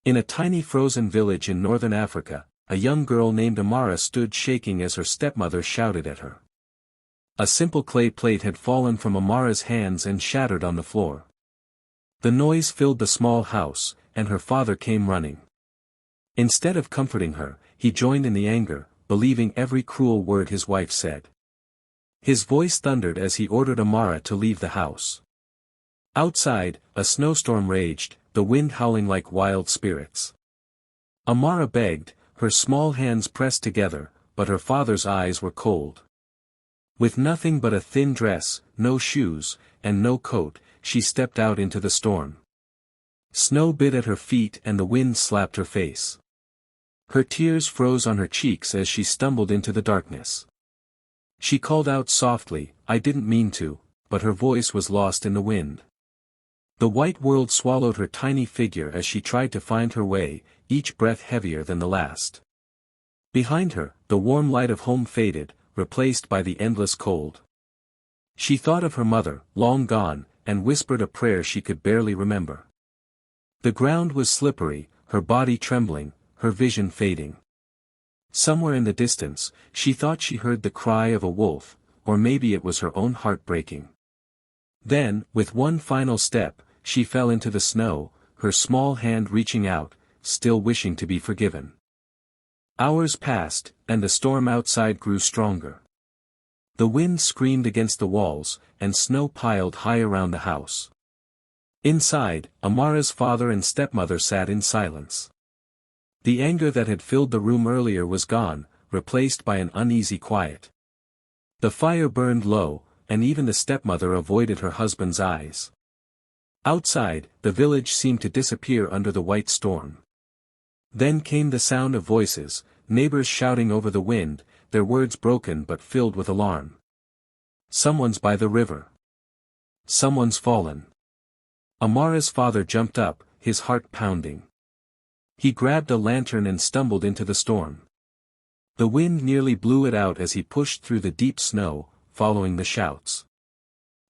In a tiny frozen village in northern Africa, a young girl named Amara stood shaking as her stepmother shouted at her. A simple clay plate had fallen from Amara's hands and shattered on the floor. The noise filled the small house, and her father came running. Instead of comforting her, he joined in the anger, believing every cruel word his wife said. His voice thundered as he ordered Amara to leave the house. Outside, a snowstorm raged, the wind howling like wild spirits. Amara begged, her small hands pressed together, but her father's eyes were cold. With nothing but a thin dress, no shoes, and no coat, she stepped out into the storm. Snow bit at her feet and the wind slapped her face. Her tears froze on her cheeks as she stumbled into the darkness. She called out softly, "I didn't mean to," but her voice was lost in the wind. The white world swallowed her tiny figure as she tried to find her way, each breath heavier than the last. Behind her, the warm light of home faded, replaced by the endless cold. She thought of her mother, long gone, and whispered a prayer she could barely remember. The ground was slippery, her body trembling, her vision fading. Somewhere in the distance, she thought she heard the cry of a wolf, or maybe it was her own heart breaking. Then, with one final step, she fell into the snow, her small hand reaching out, still wishing to be forgiven. Hours passed, and the storm outside grew stronger. The wind screamed against the walls, and snow piled high around the house. Inside, Amara's father and stepmother sat in silence. The anger that had filled the room earlier was gone, replaced by an uneasy quiet. The fire burned low, and even the stepmother avoided her husband's eyes. Outside, the village seemed to disappear under the white storm. Then came the sound of voices, neighbors shouting over the wind, their words broken but filled with alarm. "Someone's by the river. Someone's fallen." Amara's father jumped up, his heart pounding. He grabbed a lantern and stumbled into the storm. The wind nearly blew it out as he pushed through the deep snow, following the shouts.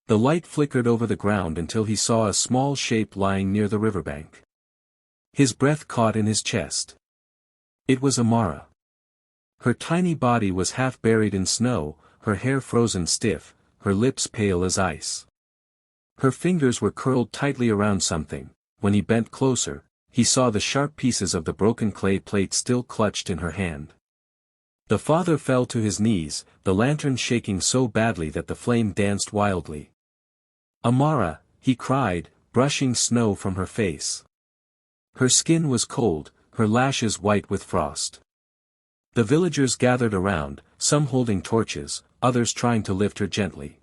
The light flickered over the ground until he saw a small shape lying near the riverbank. His breath caught in his chest. It was Amara. Her tiny body was half buried in snow, her hair frozen stiff, her lips pale as ice. Her fingers were curled tightly around something. When he bent closer, he saw the sharp pieces of the broken clay plate still clutched in her hand. The father fell to his knees, the lantern shaking so badly that the flame danced wildly. "Amara," he cried, brushing snow from her face. Her skin was cold, her lashes white with frost. The villagers gathered around, some holding torches, others trying to lift her gently.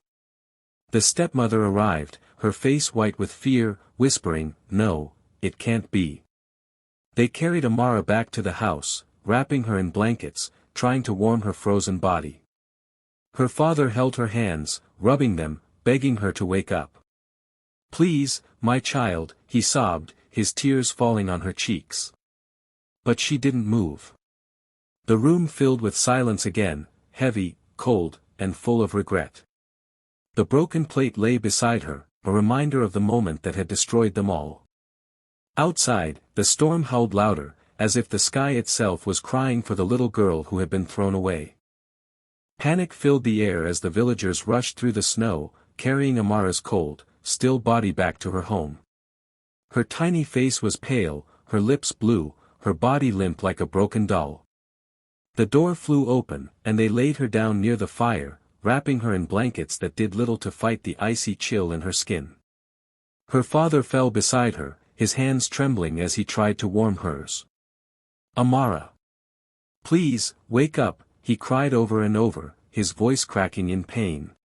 The stepmother arrived, her face white with fear, whispering, "No, it can't be." They carried Amara back to the house, wrapping her in blankets, trying to warm her frozen body. Her father held her hands, rubbing them, begging her to wake up. "Please, my child," he sobbed, his tears falling on her cheeks. But she didn't move. The room filled with silence again, heavy, cold, and full of regret. The broken plate lay beside her, a reminder of the moment that had destroyed them all. Outside, the storm howled louder, as if the sky itself was crying for the little girl who had been thrown away. Panic filled the air as the villagers rushed through the snow, carrying Amara's cold, still body back to her home. Her tiny face was pale, her lips blue, her body limp like a broken doll. The door flew open, and they laid her down near the fire, wrapping her in blankets that did little to fight the icy chill in her skin. Her father fell beside her, his hands trembling as he tried to warm hers. "Amara! Please, wake up," he cried over and over, his voice cracking in pain.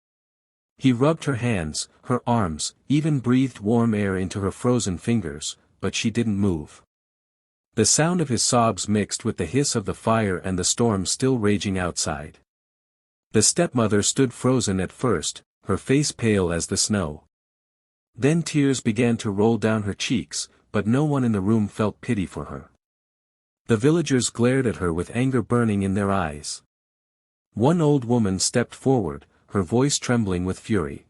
He rubbed her hands, her arms, even breathed warm air into her frozen fingers, but she didn't move. The sound of his sobs mixed with the hiss of the fire and the storm still raging outside. The stepmother stood frozen at first, her face pale as the snow. Then tears began to roll down her cheeks, but no one in the room felt pity for her. The villagers glared at her with anger burning in their eyes. One old woman stepped forward, her voice trembling with fury.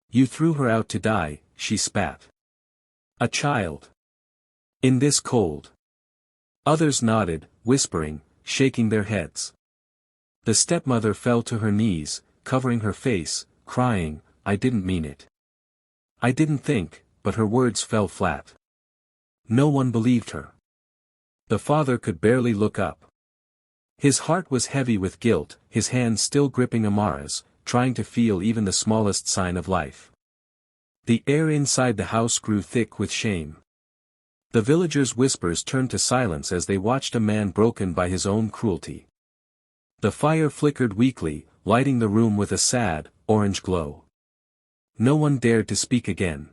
"You threw her out to die," she spat. "A child. In this cold. Others nodded, whispering, shaking their heads. The stepmother fell to her knees, covering her face, crying, "I didn't mean it. I didn't think," but her words fell flat. No one believed her. The father could barely look up. His heart was heavy with guilt, his hands still gripping Amara's, trying to feel even the smallest sign of life. The air inside the house grew thick with shame. The villagers' whispers turned to silence as they watched a man broken by his own cruelty. The fire flickered weakly, lighting the room with a sad, orange glow. No one dared to speak again.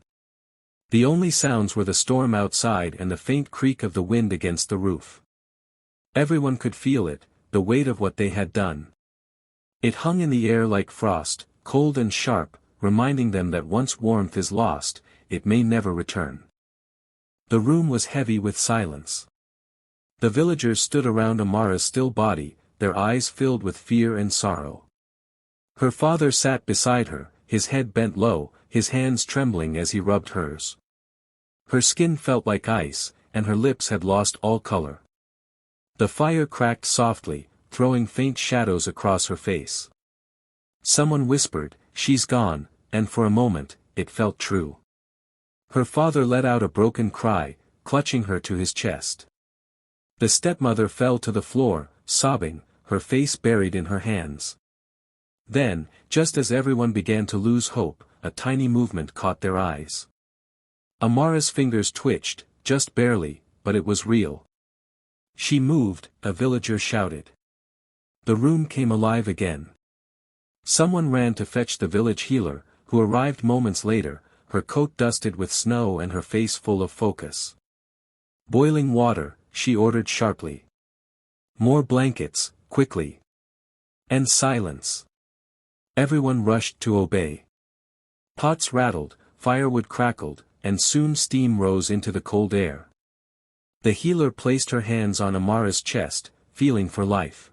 The only sounds were the storm outside and the faint creak of the wind against the roof. Everyone could feel it, the weight of what they had done. It hung in the air like frost, cold and sharp, reminding them that once warmth is lost, it may never return. The room was heavy with silence. The villagers stood around Amara's still body, their eyes filled with fear and sorrow. Her father sat beside her, his head bent low, his hands trembling as he rubbed hers. Her skin felt like ice, and her lips had lost all color. The fire cracked softly, throwing faint shadows across her face. Someone whispered, "She's gone," and for a moment, it felt true. Her father let out a broken cry, clutching her to his chest. The stepmother fell to the floor, sobbing, her face buried in her hands. Then, just as everyone began to lose hope, a tiny movement caught their eyes. Amara's fingers twitched, just barely, but it was real. She moved, a villager shouted. The room came alive again. Someone ran to fetch the village healer, who arrived moments later, her coat dusted with snow and her face full of focus. "Boiling water," she ordered sharply. "More blankets, quickly." And silence. Everyone rushed to obey. Pots rattled, firewood crackled, and soon steam rose into the cold air. The healer placed her hands on Amara's chest, feeling for life.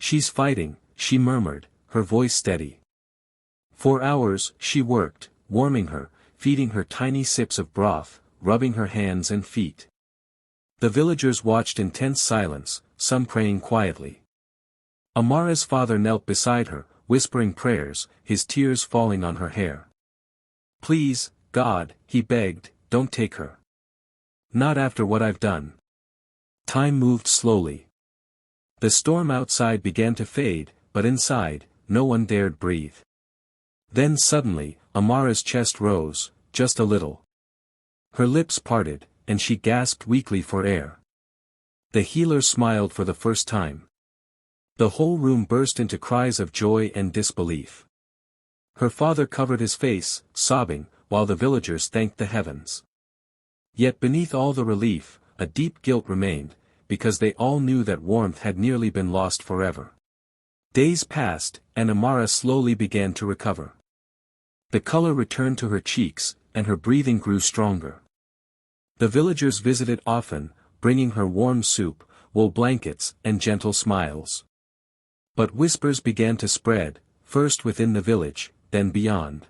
"She's fighting," she murmured, her voice steady. For hours, she worked, warming her, feeding her tiny sips of broth, rubbing her hands and feet. The villagers watched in tense silence, some praying quietly. Amara's father knelt beside her, whispering prayers, his tears falling on her hair. "Please, God," he begged, "don't take her. Not after what I've done." Time moved slowly. The storm outside began to fade, but inside, no one dared breathe. Then suddenly, Amara's chest rose, just a little. Her lips parted, and she gasped weakly for air. The healer smiled for the first time. The whole room burst into cries of joy and disbelief. Her father covered his face, sobbing, while the villagers thanked the heavens. Yet beneath all the relief, a deep guilt remained, because they all knew that warmth had nearly been lost forever. Days passed, and Amara slowly began to recover. The color returned to her cheeks, and her breathing grew stronger. The villagers visited often, bringing her warm soup, wool blankets, and gentle smiles. But whispers began to spread, first within the village, then beyond.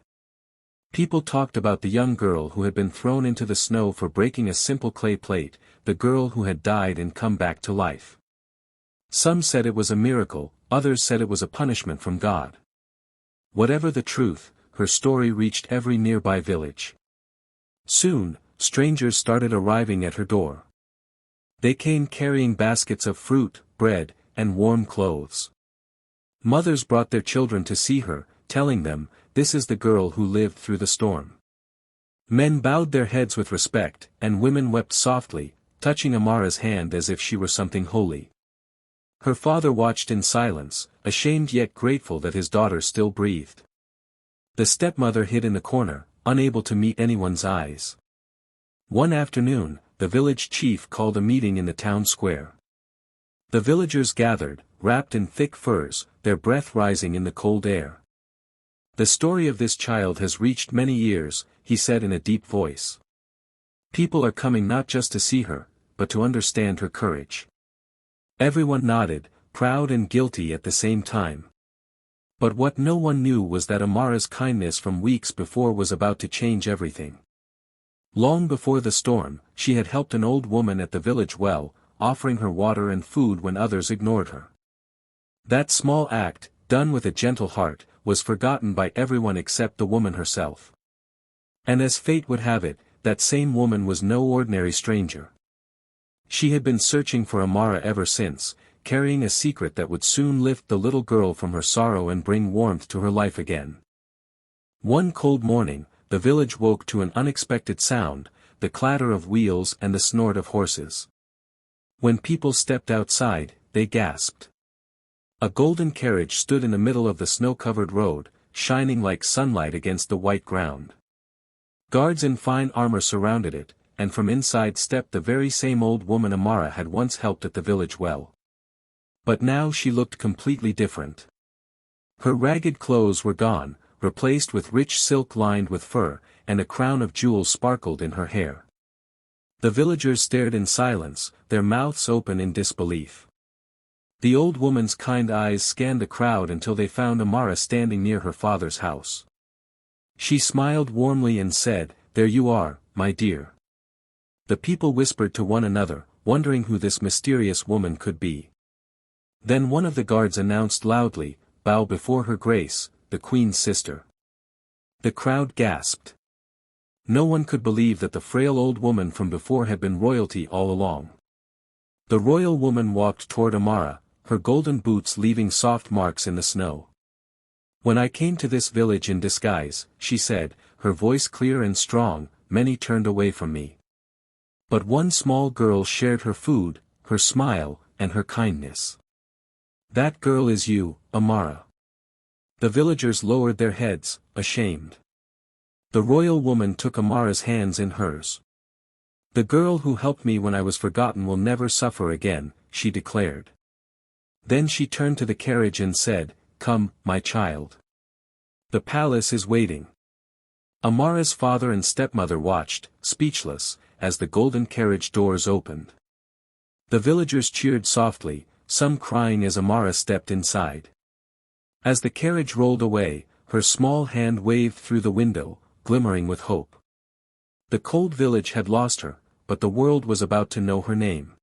People talked about the young girl who had been thrown into the snow for breaking a simple clay plate, the girl who had died and come back to life. Some said it was a miracle, others said it was a punishment from God. Whatever the truth, her story reached every nearby village. Soon, strangers started arriving at her door. They came carrying baskets of fruit, bread, and warm clothes. Mothers brought their children to see her, telling them, "This is the girl who lived through the storm." Men bowed their heads with respect, and women wept softly, touching Amara's hand as if she were something holy. Her father watched in silence, ashamed yet grateful that his daughter still breathed. The stepmother hid in the corner, unable to meet anyone's eyes. One afternoon, the village chief called a meeting in the town square. The villagers gathered, wrapped in thick furs, their breath rising in the cold air. "The story of this child has reached many ears," he said in a deep voice. "People are coming not just to see her, but to understand her courage." Everyone nodded, proud and guilty at the same time. But what no one knew was that Amara's kindness from weeks before was about to change everything. Long before the storm, she had helped an old woman at the village well, offering her water and food when others ignored her. That small act, done with a gentle heart, was forgotten by everyone except the woman herself. And as fate would have it, that same woman was no ordinary stranger. She had been searching for Amara ever since, carrying a secret that would soon lift the little girl from her sorrow and bring warmth to her life again. One cold morning, the village woke to an unexpected sound, the clatter of wheels and the snort of horses. When people stepped outside, they gasped. A golden carriage stood in the middle of the snow-covered road, shining like sunlight against the white ground. Guards in fine armor surrounded it, and from inside stepped the very same old woman Amara had once helped at the village well. But now she looked completely different. Her ragged clothes were gone, replaced with rich silk lined with fur, and a crown of jewels sparkled in her hair. The villagers stared in silence, their mouths open in disbelief. The old woman's kind eyes scanned the crowd until they found Amara standing near her father's house. She smiled warmly and said, "There you are, my dear." The people whispered to one another, wondering who this mysterious woman could be. Then one of the guards announced loudly, "Bow before her grace, the Queen's sister." The crowd gasped. No one could believe that the frail old woman from before had been royalty all along. The royal woman walked toward Amara, her golden boots leaving soft marks in the snow. "When I came to this village in disguise," she said, her voice clear and strong, "many turned away from me. But one small girl shared her food, her smile, and her kindness. That girl is you, Amara." The villagers lowered their heads, ashamed. The royal woman took Amara's hands in hers. "The girl who helped me when I was forgotten will never suffer again," she declared. Then she turned to the carriage and said, "Come, my child. The palace is waiting." Amara's father and stepmother watched, speechless, as the golden carriage doors opened. The villagers cheered softly, some crying as Amara stepped inside. As the carriage rolled away, her small hand waved through the window, glimmering with hope. The cold village had lost her, but the world was about to know her name.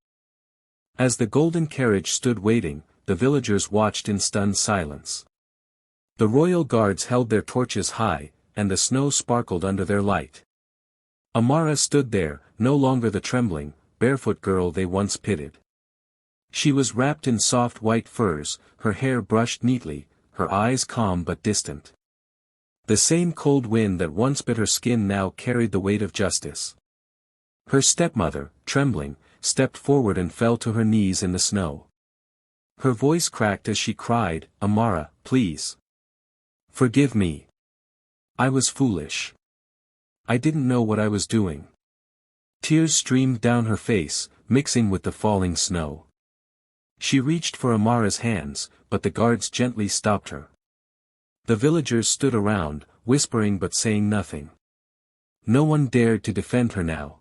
As the golden carriage stood waiting, the villagers watched in stunned silence. The royal guards held their torches high, and the snow sparkled under their light. Amara stood there, no longer the trembling, barefoot girl they once pitied. She was wrapped in soft white furs, her hair brushed neatly, her eyes calm but distant. The same cold wind that once bit her skin now carried the weight of justice. Her stepmother, trembling, stepped forward and fell to her knees in the snow. Her voice cracked as she cried, "Amara, please. Forgive me. I was foolish. I didn't know what I was doing." Tears streamed down her face, mixing with the falling snow. She reached for Amara's hands, but the guards gently stopped her. The villagers stood around, whispering but saying nothing. No one dared to defend her now.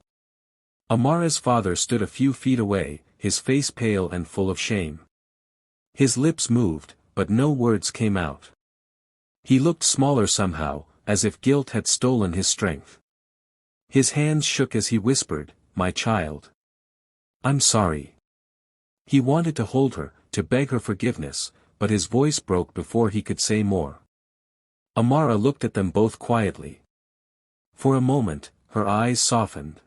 Amara's father stood a few feet away, his face pale and full of shame. His lips moved, but no words came out. He looked smaller somehow, as if guilt had stolen his strength. His hands shook as he whispered, "My child. I'm sorry." He wanted to hold her, to beg her forgiveness, but his voice broke before he could say more. Amara looked at them both quietly. For a moment, her eyes softened.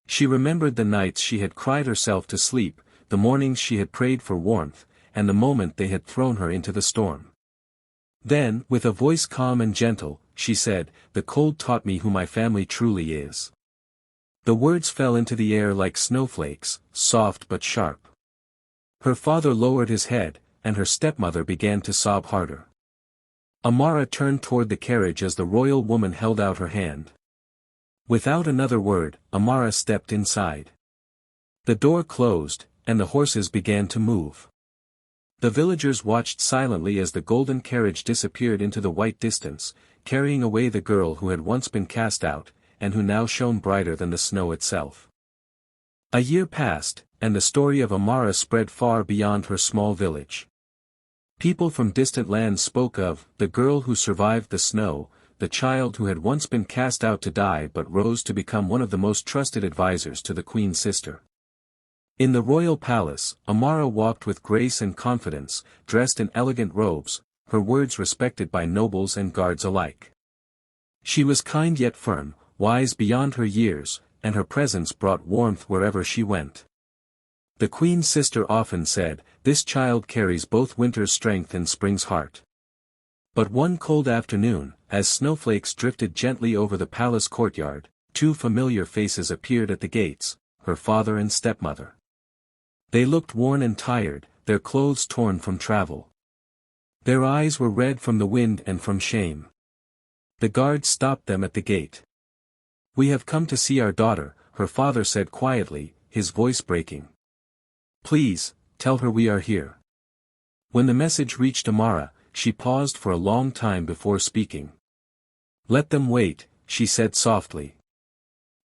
She remembered the nights she had cried herself to sleep, the mornings she had prayed for warmth, and the moment they had thrown her into the storm. Then, with a voice calm and gentle, she said, "The cold taught me who my family truly is." The words fell into the air like snowflakes, soft but sharp. Her father lowered his head, and her stepmother began to sob harder. Amara turned toward the carriage as the royal woman held out her hand. Without another word, Amara stepped inside. The door closed, and the horses began to move. The villagers watched silently as the golden carriage disappeared into the white distance, carrying away the girl who had once been cast out, and who now shone brighter than the snow itself. A year passed, and the story of Amara spread far beyond her small village. People from distant lands spoke of the girl who survived the snow, the child who had once been cast out to die but rose to become one of the most trusted advisors to the queen's sister. In the royal palace, Amara walked with grace and confidence, dressed in elegant robes, her words respected by nobles and guards alike. She was kind yet firm, wise beyond her years, and her presence brought warmth wherever she went. The queen's sister often said, "This child carries both winter's strength and spring's heart." But one cold afternoon, as snowflakes drifted gently over the palace courtyard, two familiar faces appeared at the gates, her father and stepmother. They looked worn and tired, their clothes torn from travel. Their eyes were red from the wind and from shame. The guard stopped them at the gate. "We have come to see our daughter," her father said quietly, his voice breaking. "Please, tell her we are here." When the message reached Amara, she paused for a long time before speaking. "Let them wait," she said softly.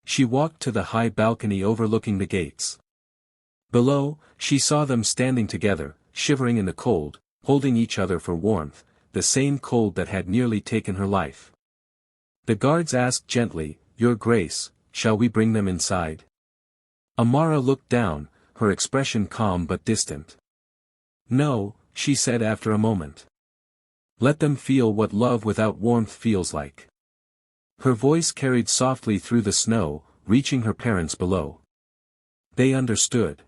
She walked to the high balcony overlooking the gates. Below, she saw them standing together, shivering in the cold, holding each other for warmth, the same cold that had nearly taken her life. The guards asked gently, "Your Grace, shall we bring them inside?" Amara looked down, her expression calm but distant. "No," she said after a moment. "Let them feel what love without warmth feels like." Her voice carried softly through the snow, reaching her parents below. They understood.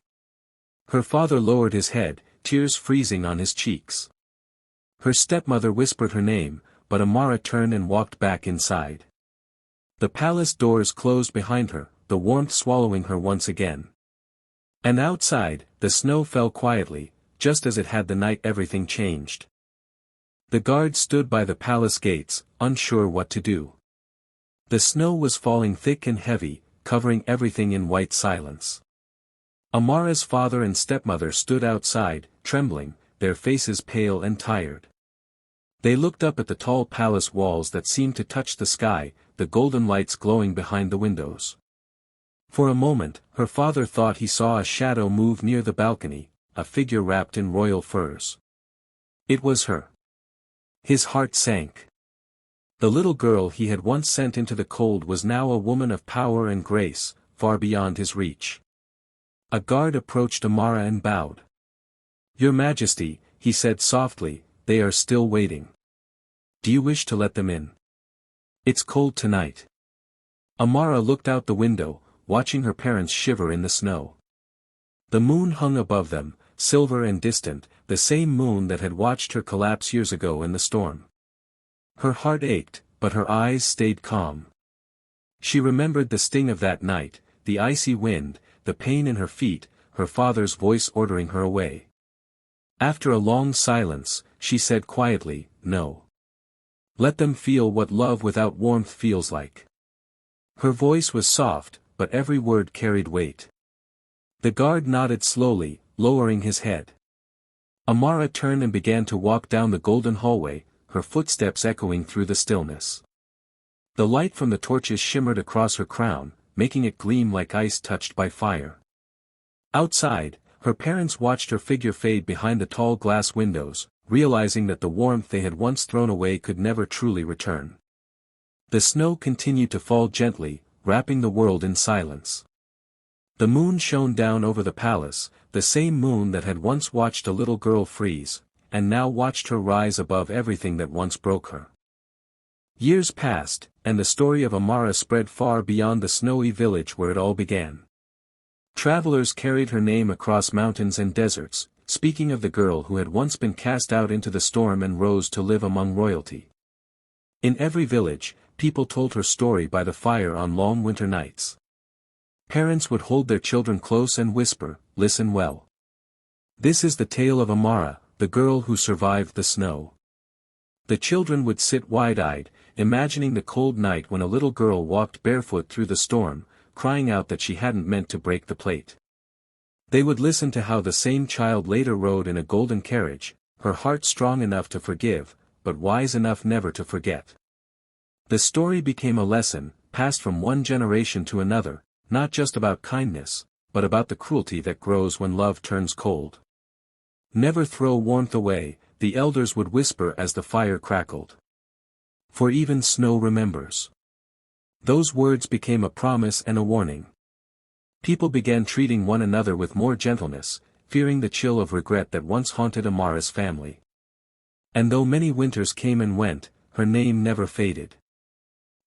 Her father lowered his head, tears freezing on his cheeks. Her stepmother whispered her name, but Amara turned and walked back inside. The palace doors closed behind her, the warmth swallowing her once again. And outside, the snow fell quietly, just as it had the night everything changed. The guard stood by the palace gates, unsure what to do. The snow was falling thick and heavy, covering everything in white silence. Amara's father and stepmother stood outside, trembling, their faces pale and tired. They looked up at the tall palace walls that seemed to touch the sky, the golden lights glowing behind the windows. For a moment, her father thought he saw a shadow move near the balcony, a figure wrapped in royal furs. It was her. His heart sank. The little girl he had once sent into the cold was now a woman of power and grace, far beyond his reach. A guard approached Amara and bowed. "Your Majesty," he said softly, "they are still waiting. Do you wish to let them in? It's cold tonight." Amara looked out the window, watching her parents shiver in the snow. The moon hung above them, silver and distant, the same moon that had watched her collapse years ago in the storm. Her heart ached, but her eyes stayed calm. She remembered the sting of that night, the icy wind, the pain in her feet, her father's voice ordering her away. After a long silence, she said quietly, "No. Let them feel what love without warmth feels like." Her voice was soft, but every word carried weight. The guard nodded slowly, lowering his head. Amara turned and began to walk down the golden hallway, her footsteps echoing through the stillness. The light from the torches shimmered across her crown, making it gleam like ice touched by fire. Outside, her parents watched her figure fade behind the tall glass windows, realizing that the warmth they had once thrown away could never truly return. The snow continued to fall gently, wrapping the world in silence. The moon shone down over the palace, the same moon that had once watched a little girl freeze, and now watched her rise above everything that once broke her. Years passed, and the story of Amara spread far beyond the snowy village where it all began. Travelers carried her name across mountains and deserts, speaking of the girl who had once been cast out into the storm and rose to live among royalty. In every village, people told her story by the fire on long winter nights. Parents would hold their children close and whisper, "Listen well. This is the tale of Amara, the girl who survived the snow." The children would sit wide-eyed, imagining the cold night when a little girl walked barefoot through the storm, crying out that she hadn't meant to break the plate. They would listen to how the same child later rode in a golden carriage, her heart strong enough to forgive, but wise enough never to forget. The story became a lesson, passed from one generation to another, not just about kindness, but about the cruelty that grows when love turns cold. "Never throw warmth away," the elders would whisper as the fire crackled. for even snow remembers. Those words became a promise and a warning. People began treating one another with more gentleness, fearing the chill of regret that once haunted Amara's family. And though many winters came and went, her name never faded.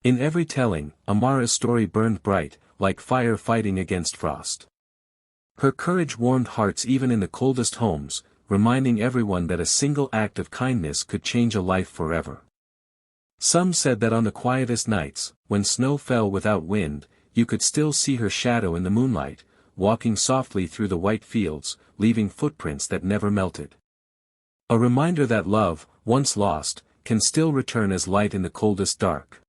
In every telling, Amara's story burned bright, like fire fighting against frost. Her courage warmed hearts even in the coldest homes, reminding everyone that a single act of kindness could change a life forever. Some said that on the quietest nights, when snow fell without wind, you could still see her shadow in the moonlight, walking softly through the white fields, leaving footprints that never melted. A reminder that love, once lost, can still return as light in the coldest dark.